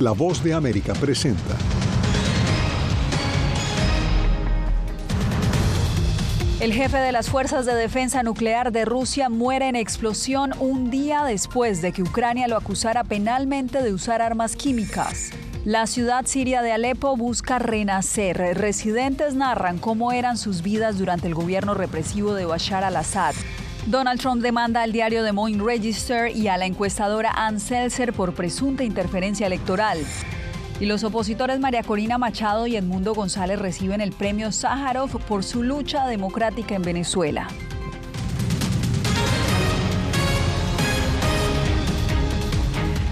La Voz de América presenta. El jefe de las Fuerzas de Defensa Nuclear de Rusia muere en explosión un día después de que Ucrania lo acusara penalmente de usar armas químicas. La ciudad siria de Alepo busca renacer. Residentes narran cómo eran sus vidas durante el gobierno represivo de Bashar al-Assad. Donald Trump demanda al diario Des Moines Register y a la encuestadora Ann Seltzer por presunta interferencia electoral. Y los opositores María Corina Machado y Edmundo González reciben el premio Sájarov por su lucha democrática en Venezuela.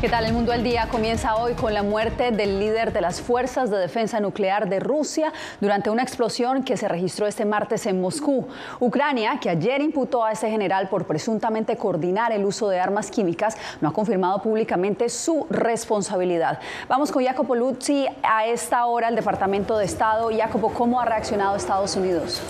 ¿Qué tal? El Mundo al Día comienza hoy con la muerte del líder de las Fuerzas de Defensa Nuclear de Rusia durante una explosión que se registró este martes en Moscú. Ucrania, que ayer imputó a ese general por presuntamente coordinar el uso de armas químicas, no ha confirmado públicamente su responsabilidad. Vamos con Jacopo Luzzi a esta hora al Departamento de Estado. Jacopo, ¿cómo ha reaccionado Estados Unidos?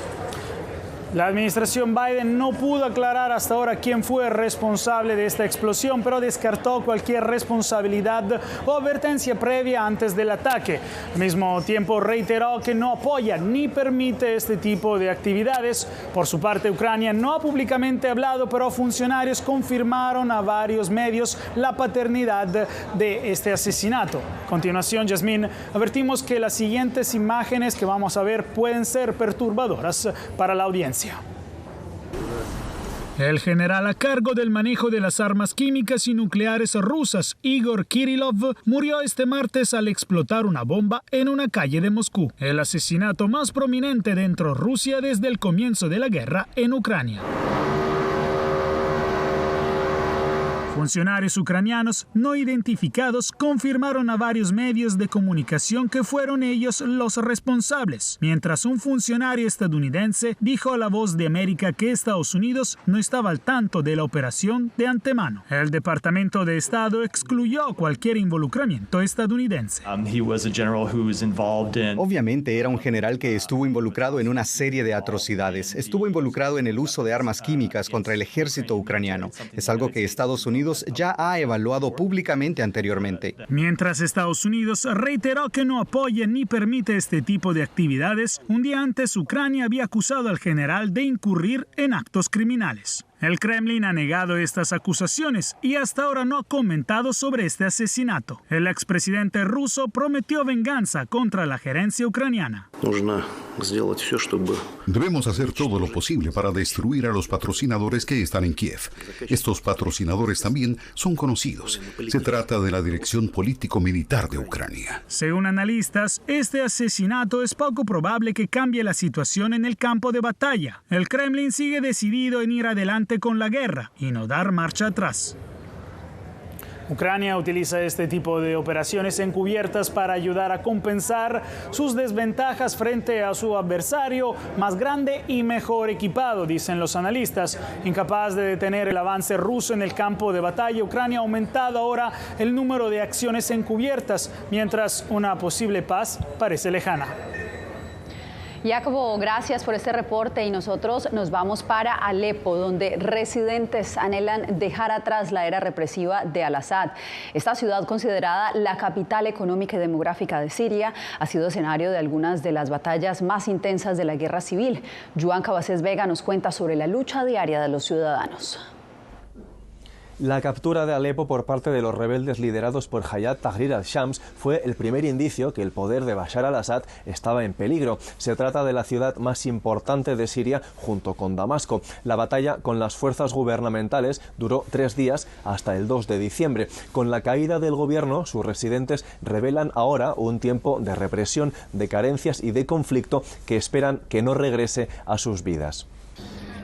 La administración Biden no pudo aclarar hasta ahora quién fue responsable de esta explosión, pero descartó cualquier responsabilidad o advertencia previa antes del ataque. Al mismo tiempo reiteró que no apoya ni permite este tipo de actividades. Por su parte, Ucrania no ha públicamente hablado, pero funcionarios confirmaron a varios medios la paternidad de este asesinato. A continuación, Yasmín, advertimos que las siguientes imágenes que vamos a ver pueden ser perturbadoras para la audiencia. El general a cargo del manejo de las armas químicas y nucleares rusas, Igor Kirillov, murió este martes al explotar una bomba en una calle de Moscú, el asesinato más prominente dentro de Rusia desde el comienzo de la guerra en Ucrania. Funcionarios ucranianos no identificados confirmaron a varios medios de comunicación que fueron ellos los responsables, mientras un funcionario estadounidense dijo a La Voz de América que Estados Unidos no estaba al tanto de la operación de antemano. El Departamento de Estado excluyó cualquier involucramiento estadounidense. Obviamente era un general que estuvo involucrado en una serie de atrocidades. Estuvo involucrado en el uso de armas químicas contra el ejército ucraniano. Es algo que Estados Unidos ya ha evaluado públicamente anteriormente. Mientras Estados Unidos reiteró que no apoya ni permite este tipo de actividades, un día antes Ucrania había acusado al general de incurrir en actos criminales. El Kremlin ha negado estas acusaciones y hasta ahora no ha comentado sobre este asesinato. El expresidente ruso prometió venganza contra la gerencia ucraniana. Debemos hacer todo lo posible para destruir a los patrocinadores que están en Kiev. Estos patrocinadores también son conocidos. Se trata de la dirección político-militar de Ucrania. Según analistas, este asesinato es poco probable que cambie la situación en el campo de batalla. El Kremlin sigue decidido en ir adelante con la guerra y no dar marcha atrás. Ucrania utiliza este tipo de operaciones encubiertas para ayudar a compensar sus desventajas frente a su adversario más grande y mejor equipado, dicen los analistas. Incapaz de detener el avance ruso en el campo de batalla, Ucrania ha aumentado ahora el número de acciones encubiertas, mientras una posible paz parece lejana. Jacopo, gracias por este reporte y nosotros nos vamos para Alepo, donde residentes anhelan dejar atrás la era represiva de al-Assad. Esta ciudad, considerada la capital económica y demográfica de Siria, ha sido escenario de algunas de las batallas más intensas de la guerra civil. Joan Cabacés Vega nos cuenta sobre la lucha diaria de los ciudadanos. La captura de Alepo por parte de los rebeldes liderados por Hayat Tahrir al-Shams fue el primer indicio que el poder de Bashar al-Assad estaba en peligro. Se trata de la ciudad más importante de Siria junto con Damasco. La batalla con las fuerzas gubernamentales duró 3 días hasta el 2 de diciembre. Con la caída del gobierno, sus residentes revelan ahora un tiempo de represión, de carencias y de conflicto que esperan que no regrese a sus vidas.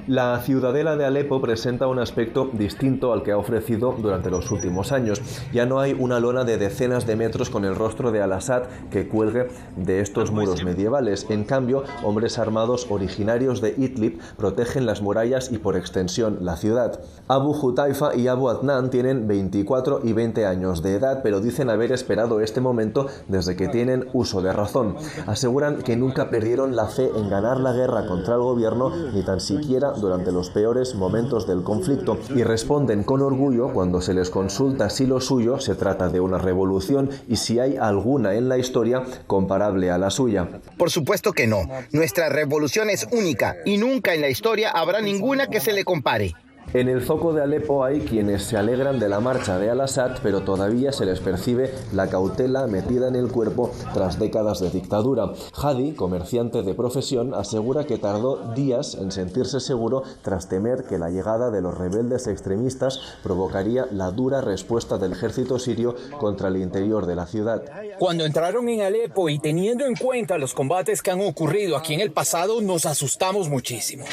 La ciudadela de Alepo presenta un aspecto distinto al que ha ofrecido durante los últimos años. Ya no hay una lona de decenas de metros con el rostro de al-Assad que cuelgue de estos muros medievales. En cambio, hombres armados originarios de Idlib protegen las murallas y, por extensión, la ciudad. Abu Hutaifa y Abu Adnan tienen 24 y 20 años de edad, pero dicen haber esperado este momento desde que tienen uso de razón. Aseguran que nunca perdieron la fe en ganar la guerra contra el gobierno, ni tan siquiera durante los peores momentos del conflicto y responden con orgullo cuando se les consulta si lo suyo se trata de una revolución y si hay alguna en la historia comparable a la suya. Por supuesto que no. Nuestra revolución es única y nunca en la historia habrá ninguna que se le compare. En el zoco de Alepo hay quienes se alegran de la marcha de al-Assad, pero todavía se les percibe la cautela metida en el cuerpo tras décadas de dictadura. Hadi, comerciante de profesión, asegura que tardó días en sentirse seguro tras temer que la llegada de los rebeldes extremistas provocaría la dura respuesta del ejército sirio contra el interior de la ciudad. Cuando entraron en Alepo y teniendo en cuenta los combates que han ocurrido aquí en el pasado, nos asustamos muchísimo.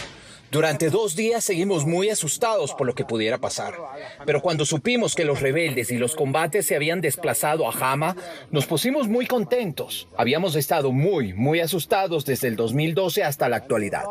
Durante 2 días seguimos muy asustados por lo que pudiera pasar. Pero cuando supimos que los rebeldes y los combates se habían desplazado a Hama, nos pusimos muy contentos. Habíamos estado muy asustados desde el 2012 hasta la actualidad.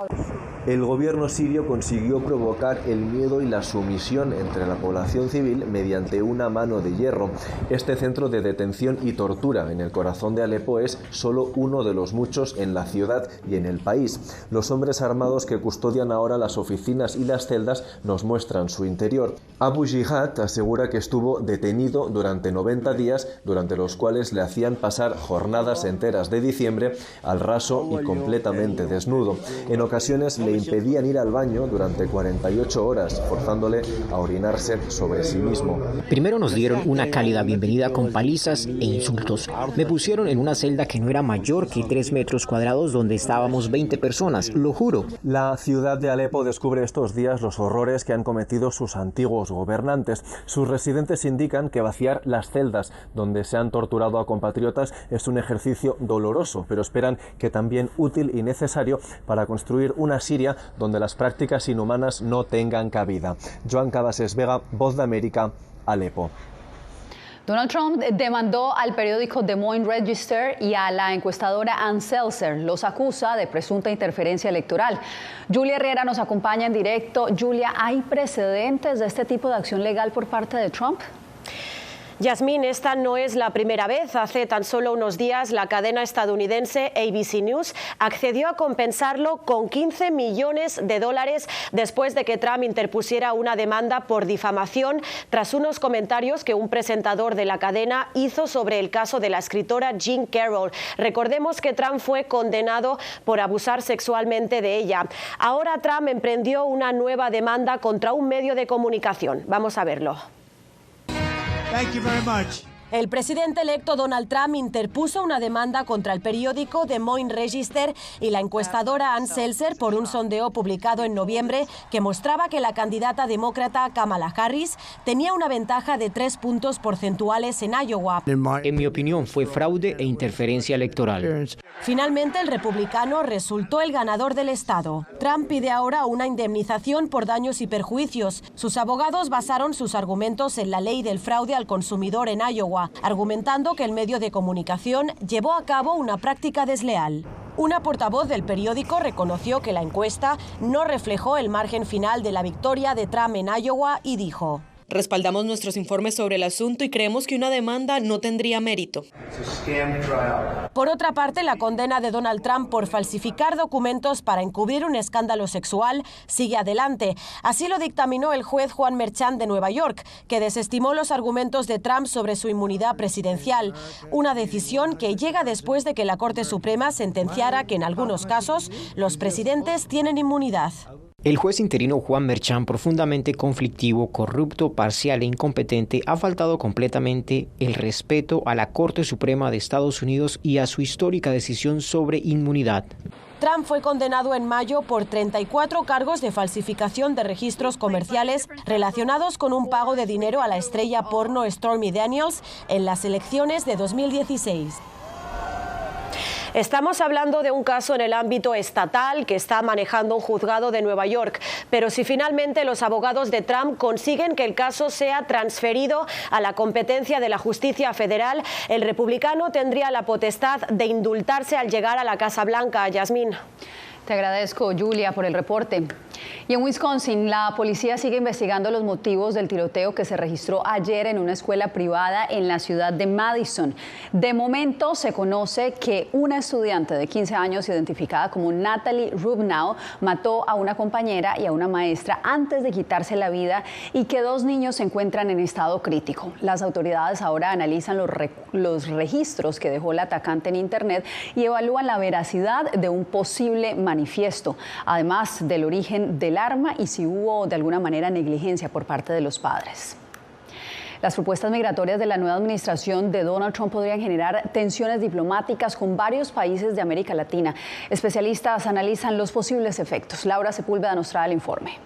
El gobierno sirio consiguió provocar el miedo y la sumisión entre la población civil mediante una mano de hierro. Este centro de detención y tortura en el corazón de Alepo es solo uno de los muchos en la ciudad y en el país. Los hombres armados que custodian ahora las oficinas y las celdas nos muestran su interior. Abu Jihad asegura que estuvo detenido durante 90 días, durante los cuales le hacían pasar jornadas enteras de diciembre al raso y completamente desnudo. En ocasiones le impedían ir al baño durante 48 horas, forzándole a orinarse sobre sí mismo. Primero nos dieron una cálida bienvenida con palizas e insultos. Me pusieron en una celda que no era mayor que 3 metros cuadrados donde estábamos 20 personas, lo juro. La ciudad de Alepo descubre estos días los horrores que han cometido sus antiguos gobernantes. Sus residentes indican que vaciar las celdas donde se han torturado a compatriotas es un ejercicio doloroso, pero esperan que también útil y necesario para construir una Siria donde las prácticas inhumanas no tengan cabida. Joan Cabases Vega, Voz de América, Alepo. Donald Trump demandó al periódico Des Moines Register y a la encuestadora Ann Selzer. Los acusa de presunta interferencia electoral. Julia Herrera nos acompaña en directo. Julia, ¿hay precedentes de este tipo de acción legal por parte de Trump? Yasmín, esta no es la primera vez. Hace tan solo unos días la cadena estadounidense ABC News accedió a compensarlo con $15 millones después de que Trump interpusiera una demanda por difamación tras unos comentarios que un presentador de la cadena hizo sobre el caso de la escritora Jean Carroll. Recordemos que Trump fue condenado por abusar sexualmente de ella. Ahora Trump emprendió una nueva demanda contra un medio de comunicación. Vamos a verlo. Thank you very much. El presidente electo Donald Trump interpuso una demanda contra el periódico Des Moines Register y la encuestadora Ann Selzer por un sondeo publicado en noviembre que mostraba que la candidata demócrata Kamala Harris tenía una ventaja de 3 puntos porcentuales en Iowa. En mi opinión, fue fraude e interferencia electoral. Finalmente, el republicano resultó el ganador del estado. Trump pide ahora una indemnización por daños y perjuicios. Sus abogados basaron sus argumentos en la ley del fraude al consumidor en Iowa, argumentando que el medio de comunicación llevó a cabo una práctica desleal. Una portavoz del periódico reconoció que la encuesta no reflejó el margen final de la victoria de Trump en Iowa y dijo: respaldamos nuestros informes sobre el asunto y creemos que una demanda no tendría mérito. Por otra parte, la condena de Donald Trump por falsificar documentos para encubrir un escándalo sexual sigue adelante. Así lo dictaminó el juez Juan Merchan de Nueva York, que desestimó los argumentos de Trump sobre su inmunidad presidencial. Una decisión que llega después de que la Corte Suprema sentenciara que en algunos casos los presidentes tienen inmunidad. El juez interino Juan Merchan, profundamente conflictivo, corrupto, parcial e incompetente, ha faltado completamente el respeto a la Corte Suprema de Estados Unidos y a su histórica decisión sobre inmunidad. Trump fue condenado en mayo por 34 cargos de falsificación de registros comerciales relacionados con un pago de dinero a la estrella porno Stormy Daniels en las elecciones de 2016. Estamos hablando de un caso en el ámbito estatal que está manejando un juzgado de Nueva York, pero si finalmente los abogados de Trump consiguen que el caso sea transferido a la competencia de la justicia federal, el republicano tendría la potestad de indultarse al llegar a la Casa Blanca. Yasmín. Te agradezco, Julia, por el reporte. Y en Wisconsin, la policía sigue investigando los motivos del tiroteo que se registró ayer en una escuela privada en la ciudad de Madison. De momento, se conoce que una estudiante de 15 años, identificada como Natalie Rubnow, mató a una compañera y a una maestra antes de quitarse la vida y que 2 niños se encuentran en estado crítico. Las autoridades ahora analizan los registros que dejó el atacante en Internet y evalúan la veracidad de un posible manifiesto, además del origen del arma y si hubo de alguna manera negligencia por parte de los padres. Las propuestas migratorias de la nueva administración de Donald Trump podrían generar tensiones diplomáticas con varios países de América Latina. Especialistas analizan los posibles efectos. Laura Sepúlveda nos trae el informe.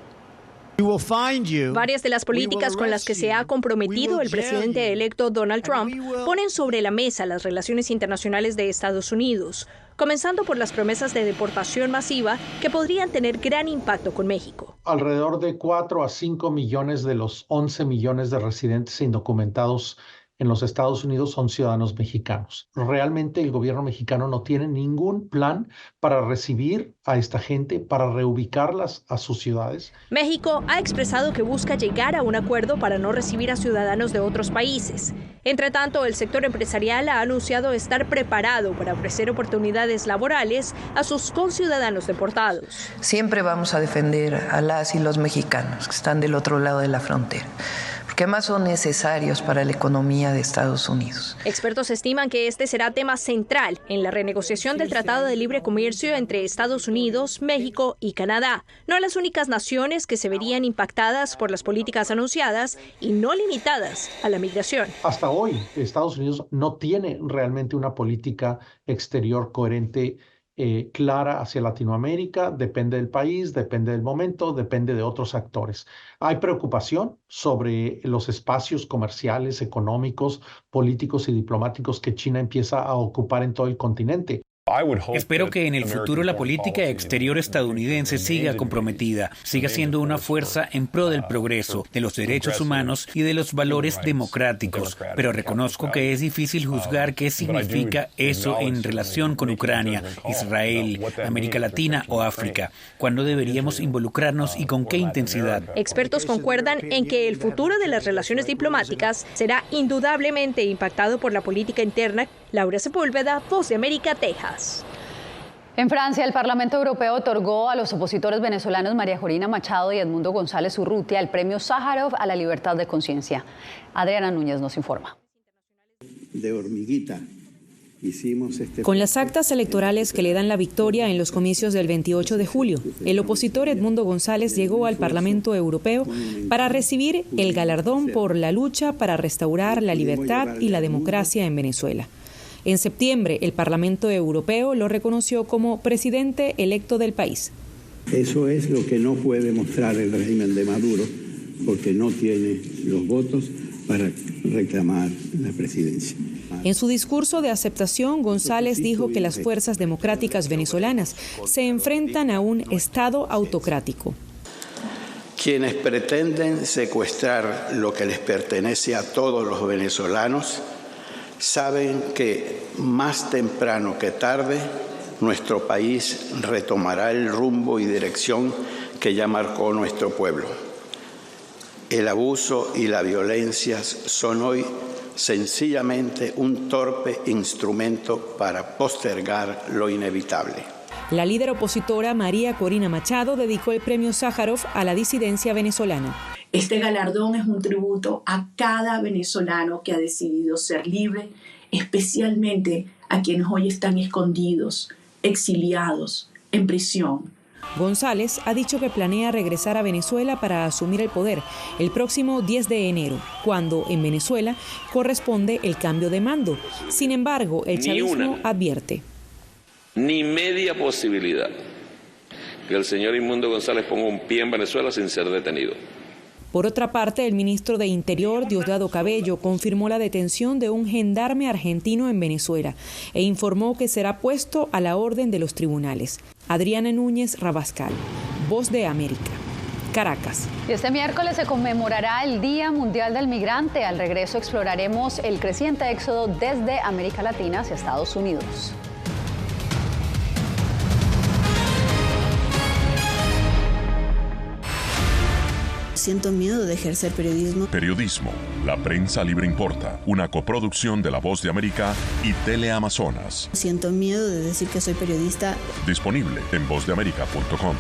Varias de las políticas con las que se ha comprometido el presidente electo Donald Trump ponen sobre la mesa las relaciones internacionales de Estados Unidos, comenzando por las promesas de deportación masiva que podrían tener gran impacto con México. Alrededor de 4 a 5 millones de los 11 millones de residentes indocumentados en los Estados Unidos son ciudadanos mexicanos. Realmente el gobierno mexicano no tiene ningún plan para recibir a esta gente, para reubicarlas a sus ciudades. México ha expresado que busca llegar a un acuerdo para no recibir a ciudadanos de otros países. Entre tanto, el sector empresarial ha anunciado estar preparado para ofrecer oportunidades laborales a sus conciudadanos deportados. Siempre vamos a defender a las y los mexicanos que están del otro lado de la frontera, porque además son necesarios para la economía de Estados Unidos. Expertos estiman que este será tema central en la renegociación del Tratado de Libre Comercio entre Estados Unidos, México y Canadá, no las únicas naciones que se verían impactadas por las políticas anunciadas y no limitadas a la migración. Hasta hoy, Estados Unidos no tiene realmente una política exterior coherente clara hacia Latinoamérica. Depende del país, depende del momento, depende de otros actores. Hay preocupación sobre los espacios comerciales, económicos, políticos y diplomáticos que China empieza a ocupar en todo el continente. Espero que en el futuro la política exterior estadounidense siga comprometida, siga siendo una fuerza en pro del progreso, de los derechos humanos y de los valores democráticos. Pero reconozco que es difícil juzgar qué significa eso en relación con Ucrania, Israel, América Latina o África. ¿Cuándo deberíamos involucrarnos y con qué intensidad? Expertos concuerdan en que el futuro de las relaciones diplomáticas será indudablemente impactado por la política interna. Laura Sepúlveda, Voz de América, Texas. En Francia, el Parlamento Europeo otorgó a los opositores venezolanos María Corina Machado y Edmundo González Urrutia el premio Sájarov a la libertad de conciencia. Adriana Núñez nos informa. De hormiguita. Con las actas electorales que le dan la victoria en los comicios del 28 de julio, el opositor Edmundo González llegó al Parlamento Europeo para recibir el galardón por la lucha para restaurar la libertad y la democracia en Venezuela. En septiembre, el Parlamento Europeo lo reconoció como presidente electo del país. Eso es lo que no puede mostrar el régimen de Maduro, porque no tiene los votos para reclamar la presidencia. En su discurso de aceptación, González dijo que las fuerzas democráticas venezolanas se enfrentan a un Estado autocrático. Quienes pretenden secuestrar lo que les pertenece a todos los venezolanos saben que más temprano que tarde nuestro país retomará el rumbo y dirección que ya marcó nuestro pueblo. El abuso y la violencia son hoy sencillamente un torpe instrumento para postergar lo inevitable. La líder opositora María Corina Machado dedicó el premio Sájarov a la disidencia venezolana. Este galardón es un tributo a cada venezolano que ha decidido ser libre, especialmente a quienes hoy están escondidos, exiliados, en prisión. González ha dicho que planea regresar a Venezuela para asumir el poder el próximo 10 de enero, cuando en Venezuela corresponde el cambio de mando. Sin embargo, el chavismo advierte. Ni media posibilidad que el señor Edmundo González ponga un pie en Venezuela sin ser detenido. Por otra parte, el ministro de Interior, Diosdado Cabello, confirmó la detención de un gendarme argentino en Venezuela e informó que será puesto a la orden de los tribunales. Adriana Núñez Rabascal, Voz de América, Caracas. Y este miércoles se conmemorará el Día Mundial del Migrante. Al regreso exploraremos el creciente éxodo desde América Latina hacia Estados Unidos. siento miedo de ejercer periodismo. Periodismo. La prensa libre importa. Una coproducción de La Voz de América y Teleamazonas. Siento miedo de decir que soy periodista. Disponible en vozdeamerica.com.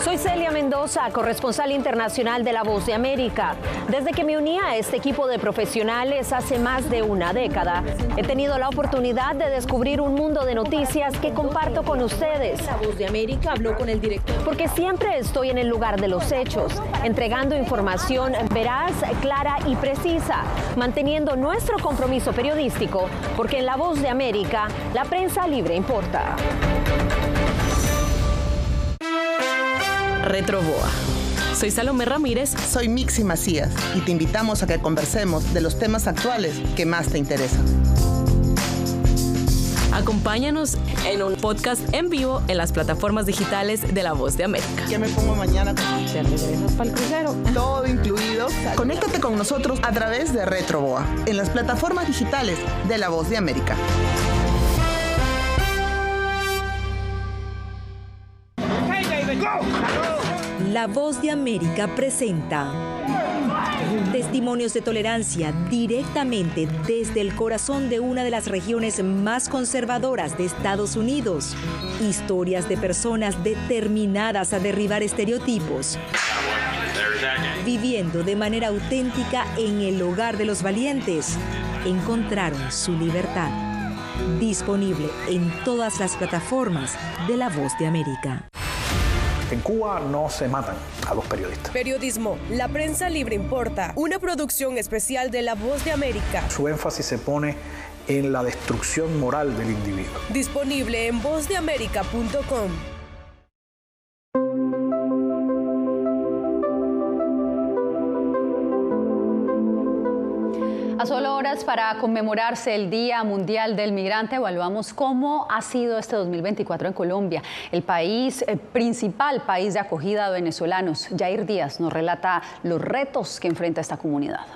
Soy Celia Mendoza, corresponsal internacional de La Voz de América. Desde que me uní a este equipo de profesionales hace más de una década, he tenido la oportunidad de descubrir un mundo de noticias que comparto con ustedes. La Voz de América habló con el director. Porque siempre estoy en el lugar de los hechos, entregando información veraz, clara y precisa, manteniendo nuestro compromiso periodístico, porque en La Voz de América, la prensa libre importa. Retroboa. Soy Salomé Ramírez. Soy Mixi Macías y te invitamos a que conversemos de los temas actuales que más te interesan. Acompáñanos en un podcast en vivo en las plataformas digitales de La Voz de América. ¿Qué me pongo mañana? ¿Te regresas para el crucero? Todo incluido. Conéctate con nosotros a través de Retroboa en las plataformas digitales de La Voz de América. La Voz de América presenta testimonios de tolerancia directamente desde el corazón de una de las regiones más conservadoras de Estados Unidos. Historias de personas determinadas a derribar estereotipos, viviendo de manera auténtica en el hogar de los valientes. Encontraron su libertad. Disponible en todas las plataformas de La Voz de América. En Cuba no se matan a los periodistas. Periodismo, la prensa libre importa. Una producción especial de La Voz de América. Su énfasis se pone en la destrucción moral del individuo. Disponible en vozdeamerica.com. A solo horas para conmemorarse el Día Mundial del Migrante, evaluamos cómo ha sido este 2024 en Colombia, el principal país de acogida de venezolanos. Yair Díaz nos relata los retos que enfrenta esta comunidad.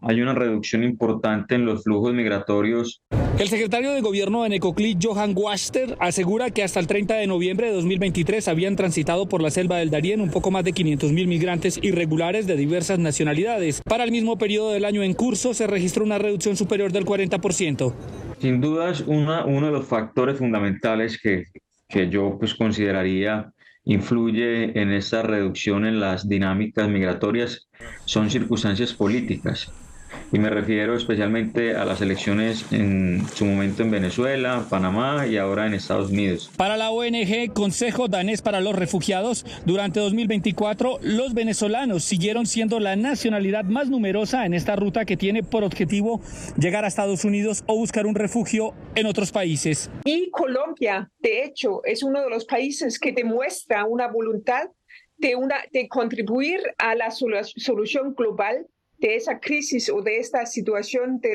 Hay una reducción importante en los flujos migratorios. El secretario de Gobierno de Necoclí, Johan Wachter, asegura que hasta el 30 de noviembre de 2023 habían transitado por la selva del Darién un poco más de 500.000 migrantes irregulares de diversas nacionalidades. Para el mismo periodo del año en curso se registró una reducción superior del 40%. Sin duda, uno de los factores fundamentales que yo consideraría influye en esta reducción en las dinámicas migratorias son circunstancias políticas. Y me refiero especialmente a las elecciones en su momento en Venezuela, Panamá y ahora en Estados Unidos. Para la ONG Consejo Danés para los Refugiados, durante 2024 los venezolanos siguieron siendo la nacionalidad más numerosa en esta ruta que tiene por objetivo llegar a Estados Unidos o buscar un refugio en otros países. Y Colombia, de hecho, es uno de los países que demuestra una voluntad de contribuir a la solución global de esa crisis o de esta situación de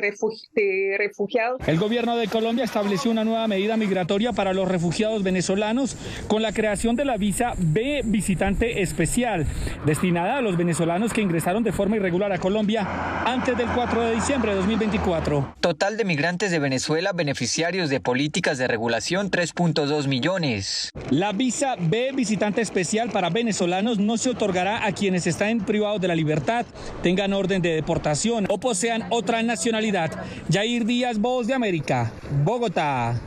refugiados. El gobierno de Colombia estableció una nueva medida migratoria para los refugiados venezolanos con la creación de la visa B visitante especial, destinada a los venezolanos que ingresaron de forma irregular a Colombia antes del 4 de diciembre de 2024. Total de migrantes de Venezuela beneficiarios de políticas de regulación 3.2 millones. La visa B visitante especial para venezolanos no se otorgará a quienes están privados de la libertad, tengan orden de deportación o posean otra nacionalidad. Yair Díaz, Voz de América, Bogotá.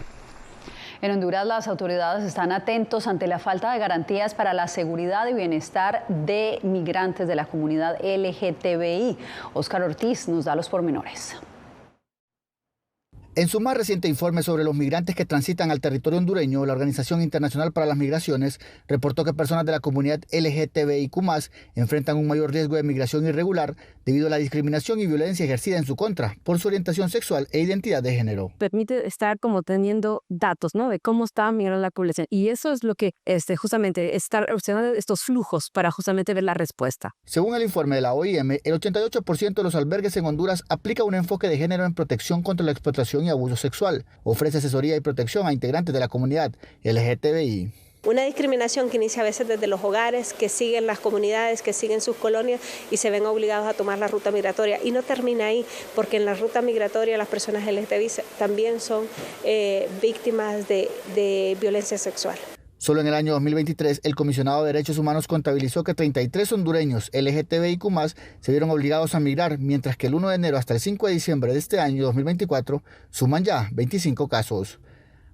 En Honduras, las autoridades están atentos ante la falta de garantías para la seguridad y bienestar de migrantes de la comunidad LGTBI. Óscar Ortiz nos da los pormenores. En su más reciente informe sobre los migrantes que transitan al territorio hondureño, la Organización Internacional para las Migraciones reportó que personas de la comunidad LGTBIQ+ enfrentan un mayor riesgo de migración irregular debido a la discriminación y violencia ejercida en su contra por su orientación sexual e identidad de género. Permite estar como teniendo datos, ¿no?, de cómo está migrando la población. Y eso es lo que justamente estar observando estos flujos para justamente ver la respuesta. Según el informe de la OIM, el 88% de los albergues en Honduras aplica un enfoque de género en protección contra la explotación y abuso sexual. Ofrece asesoría y protección a integrantes de la comunidad LGTBI. Una discriminación que inicia a veces desde los hogares, que siguen las comunidades, que siguen sus colonias y se ven obligados a tomar la ruta migratoria. Y no termina ahí, porque en la ruta migratoria las personas LGTBI también son víctimas de violencia sexual. Solo en el año 2023, el Comisionado de Derechos Humanos contabilizó que 33 hondureños LGTBIQ+ se vieron obligados a migrar, mientras que el 1 de enero hasta el 5 de diciembre de este año 2024 suman ya 25 casos.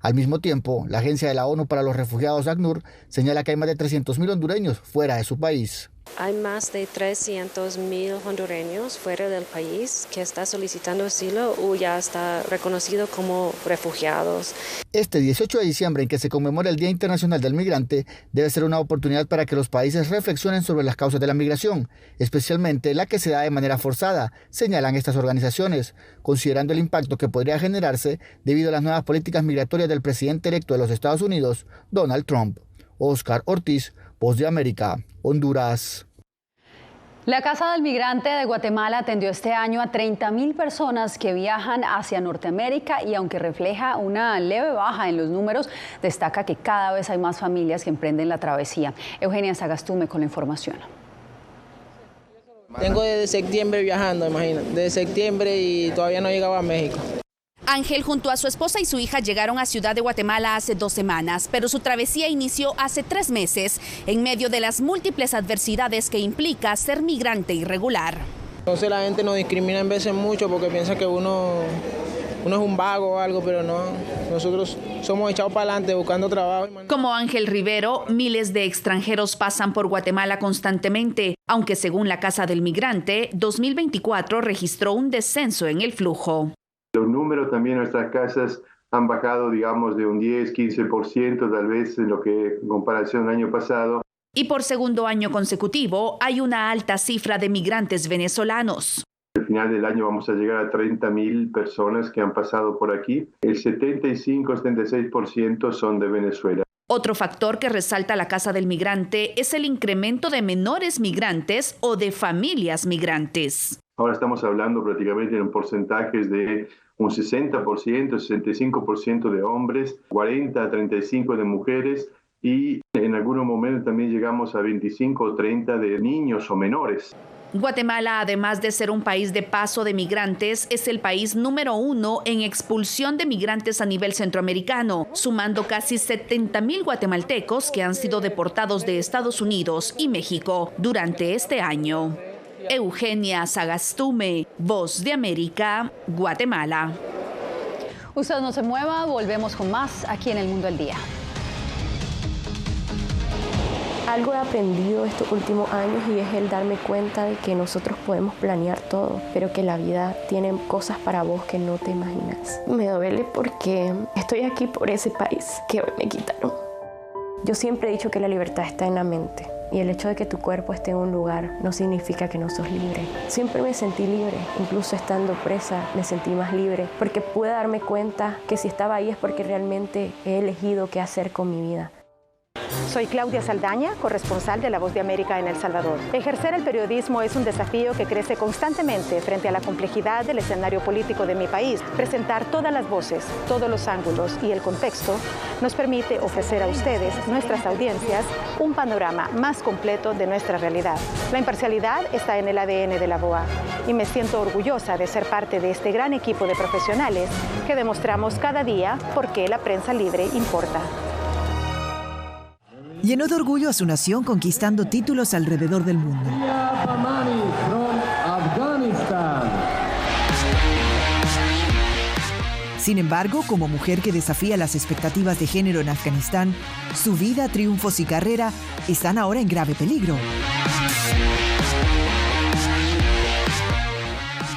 Al mismo tiempo, la Agencia de la ONU para los Refugiados, ACNUR, señala que hay más de 300.000 hondureños fuera de su país. Hay más de 300.000 hondureños fuera del país que está solicitando asilo o ya está reconocido como refugiados. Este 18 de diciembre, en que se conmemora el Día Internacional del Migrante, debe ser una oportunidad para que los países reflexionen sobre las causas de la migración, especialmente la que se da de manera forzada, señalan estas organizaciones, considerando el impacto que podría generarse debido a las nuevas políticas migratorias del presidente electo de los Estados Unidos, Donald Trump. Oscar Ortiz, Voz de América, Honduras. La Casa del Migrante de Guatemala atendió este año a 30.000 personas que viajan hacia Norteamérica y aunque refleja una leve baja en los números, destaca que cada vez hay más familias que emprenden la travesía. Eugenia Sagastume con la información. Tengo desde septiembre viajando, imagínate, desde septiembre y todavía no llegaba a México. Ángel junto a su esposa y su hija llegaron a Ciudad de Guatemala hace 2 semanas, pero su travesía inició hace 3 meses, en medio de las múltiples adversidades que implica ser migrante irregular. Entonces la gente nos discrimina en veces mucho porque piensa que uno es un vago o algo, pero no, nosotros somos echados para adelante buscando trabajo. Como Ángel Rivero, miles de extranjeros pasan por Guatemala constantemente, aunque según la Casa del Migrante, 2024 registró un descenso en el flujo. Los números también de nuestras casas han bajado, digamos, de un 10-15% tal vez en lo que en comparación al año pasado. Y por segundo año consecutivo hay una alta cifra de migrantes venezolanos. Al final del año vamos a llegar a 30.000 personas que han pasado por aquí. El 75-76% son de Venezuela. Otro factor que resalta la Casa del Migrante es el incremento de menores migrantes o de familias migrantes. Ahora estamos hablando prácticamente en porcentajes de un 60%, 65% de hombres, 40-35% de mujeres y en algunos momentos también llegamos a 25 o 30 de niños o menores. Guatemala, además de ser un país de paso de migrantes, es el país número 1 en expulsión de migrantes a nivel centroamericano, sumando casi 70.000 guatemaltecos que han sido deportados de Estados Unidos y México durante este año. Eugenia Sagastume, Voz de América, Guatemala. Usted no se mueva, volvemos con más aquí en El Mundo al Día. Algo he aprendido estos últimos años y es el darme cuenta de que nosotros podemos planear todo, pero que la vida tiene cosas para vos que no te imaginas. Me duele porque estoy aquí por ese país que hoy me quitaron. Yo siempre he dicho que la libertad está en la mente. Y el hecho de que tu cuerpo esté en un lugar no significa que no sos libre. Siempre me sentí libre, incluso estando presa me sentí más libre, porque pude darme cuenta que si estaba ahí es porque realmente he elegido qué hacer con mi vida. Soy Claudia Saldaña, corresponsal de La Voz de América en El Salvador. Ejercer el periodismo es un desafío que crece constantemente frente a la complejidad del escenario político de mi país. Presentar todas las voces, todos los ángulos y el contexto nos permite ofrecer a ustedes, nuestras audiencias, un panorama más completo de nuestra realidad. La imparcialidad está en el ADN de la VOA y me siento orgullosa de ser parte de este gran equipo de profesionales que demostramos cada día por qué la prensa libre importa. Llenó de orgullo a su nación conquistando títulos alrededor del mundo. Sin embargo, como mujer que desafía las expectativas de género en Afganistán, su vida, triunfos y carrera están ahora en grave peligro.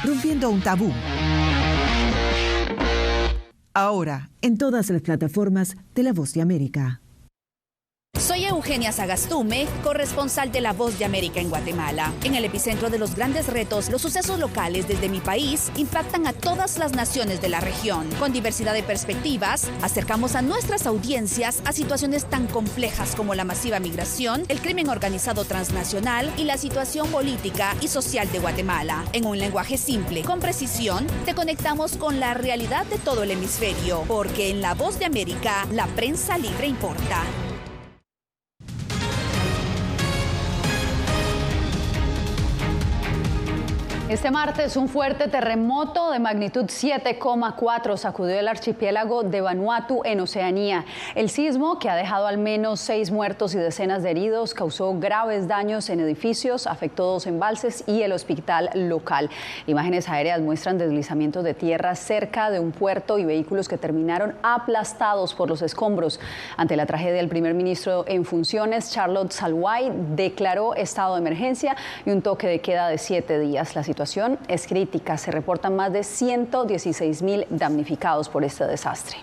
Rompiendo un tabú. Ahora, en todas las plataformas de La Voz de América. Soy Eugenia Sagastume, corresponsal de La Voz de América en Guatemala. En el epicentro de los grandes retos, los sucesos locales desde mi país impactan a todas las naciones de la región. Con diversidad de perspectivas, acercamos a nuestras audiencias a situaciones tan complejas como la masiva migración, el crimen organizado transnacional y la situación política y social de Guatemala. En un lenguaje simple, con precisión, te conectamos con la realidad de todo el hemisferio, porque en La Voz de América, la prensa libre importa. Este martes, un fuerte terremoto de magnitud 7,4 sacudió el archipiélago de Vanuatu en Oceanía. El sismo, que ha dejado al menos 6 muertos y decenas de heridos, causó graves daños en edificios, afectó 2 embalses y el hospital local. Imágenes aéreas muestran deslizamientos de tierra cerca de un puerto y vehículos que terminaron aplastados por los escombros. Ante la tragedia, el primer ministro en funciones, Charlotte Salwai, declaró estado de emergencia y un toque de queda de 7 días. La situación es crítica. Se reportan más de 116,000 damnificados por este desastre.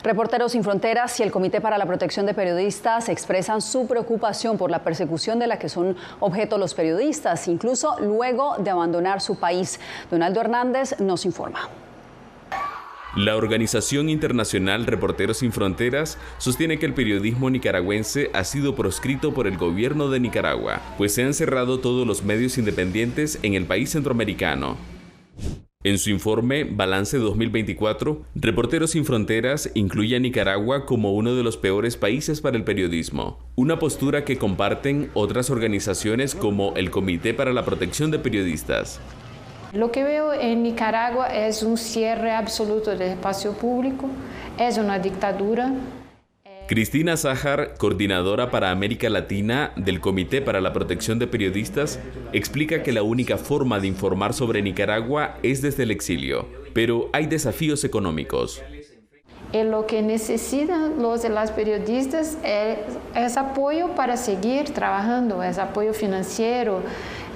Reporteros Sin Fronteras y el Comité para la Protección de Periodistas expresan su preocupación por la persecución de la que son objeto los periodistas, incluso luego de abandonar su país. Donaldo Hernández nos informa. La organización internacional Reporteros Sin Fronteras sostiene que el periodismo nicaragüense ha sido proscrito por el gobierno de Nicaragua, pues se han cerrado todos los medios independientes en el país centroamericano. En su informe Balance 2024, Reporteros Sin Fronteras incluye a Nicaragua como uno de los peores países para el periodismo, una postura que comparten otras organizaciones como el Comité para la Protección de Periodistas. Lo que veo en Nicaragua es un cierre absoluto del espacio público, es una dictadura. Cristina Sájar, coordinadora para América Latina del Comité para la Protección de Periodistas, explica que la única forma de informar sobre Nicaragua es desde el exilio, pero hay desafíos económicos. Lo que necesitan los y las periodistas es apoyo para seguir trabajando, es apoyo financiero,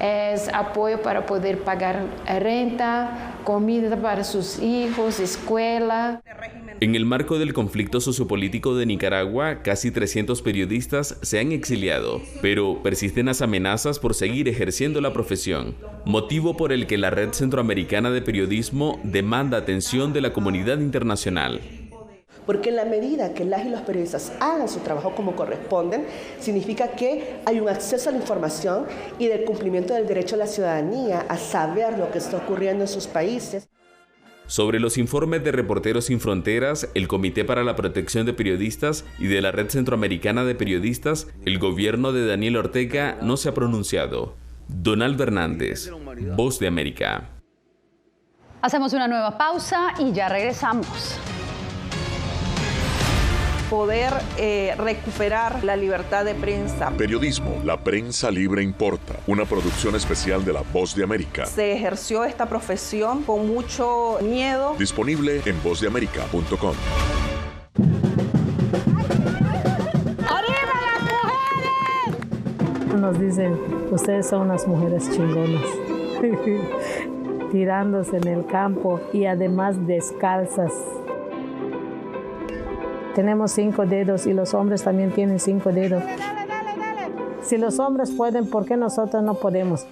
es apoyo para poder pagar renta, comida para sus hijos, escuela. En el marco del conflicto sociopolítico de Nicaragua, casi 300 periodistas se han exiliado, pero persisten las amenazas por seguir ejerciendo la profesión, motivo por el que la Red Centroamericana de Periodismo demanda atención de la comunidad internacional. Porque en la medida que las y los periodistas hagan su trabajo como corresponden, significa que hay un acceso a la información y del cumplimiento del derecho a la ciudadanía a saber lo que está ocurriendo en sus países. Sobre los informes de Reporteros Sin Fronteras, el Comité para la Protección de Periodistas y de la Red Centroamericana de Periodistas, el gobierno de Daniel Ortega no se ha pronunciado. Donaldo Hernández, Voz de América. Hacemos una nueva pausa y ya regresamos. Poder recuperar la libertad de prensa. Periodismo, la prensa libre importa. Una producción especial de La Voz de América. Se ejerció esta profesión con mucho miedo. Disponible en vozdeamerica.com. ¡Arriba las mujeres! Nos dicen, ustedes son unas mujeres chingonas. Tirándose en el campo y además descalzas. Tenemos 5 dedos y los hombres también tienen 5 dedos. Si los hombres pueden, ¿por qué nosotros no podemos?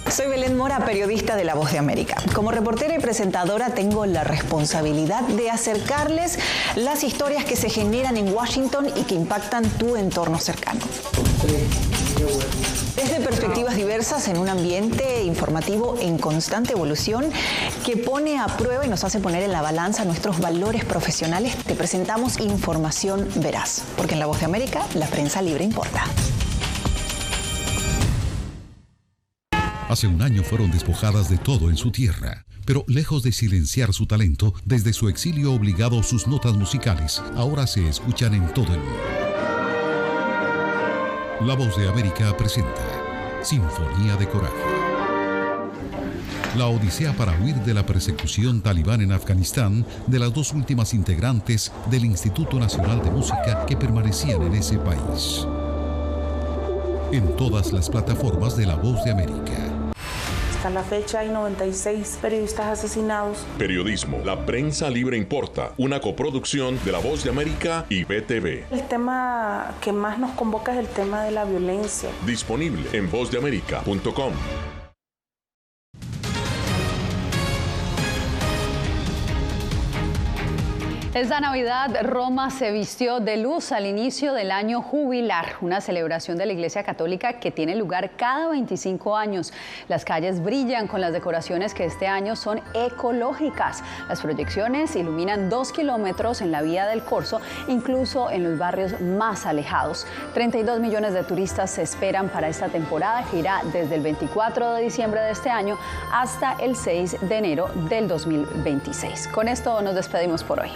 Soy Belén Mora, periodista de La Voz de América. Como reportera y presentadora tengo la responsabilidad de acercarles las historias que se generan en Washington y que impactan tu entorno cercano. Desde perspectivas diversas en un ambiente informativo en constante evolución que pone a prueba y nos hace poner en la balanza nuestros valores profesionales, te presentamos información veraz, porque en La Voz de América la prensa libre importa. Hace un año fueron despojadas de todo en su tierra, pero lejos de silenciar su talento, desde su exilio obligado sus notas musicales ahora se escuchan en todo el mundo. La Voz de América presenta Sinfonía de Coraje. La odisea para huir de la persecución talibán en Afganistán de las 2 últimas integrantes del Instituto Nacional de Música que permanecían en ese país. En todas las plataformas de La Voz de América. Hasta la fecha hay 96 periodistas asesinados. Periodismo, la prensa libre importa. Una coproducción de La Voz de América y BTV. El tema que más nos convoca es el tema de la violencia. Disponible en vozdeamerica.com. Esta Navidad, Roma se vistió de luz al inicio del año jubilar, una celebración de la Iglesia Católica que tiene lugar cada 25 años. Las calles brillan con las decoraciones que este año son ecológicas. Las proyecciones iluminan 2 kilómetros en la vía del Corso, incluso en los barrios más alejados. 32 millones de turistas se esperan para esta temporada que irá desde el 24 de diciembre de este año hasta el 6 de enero del 2026. Con esto nos despedimos por hoy.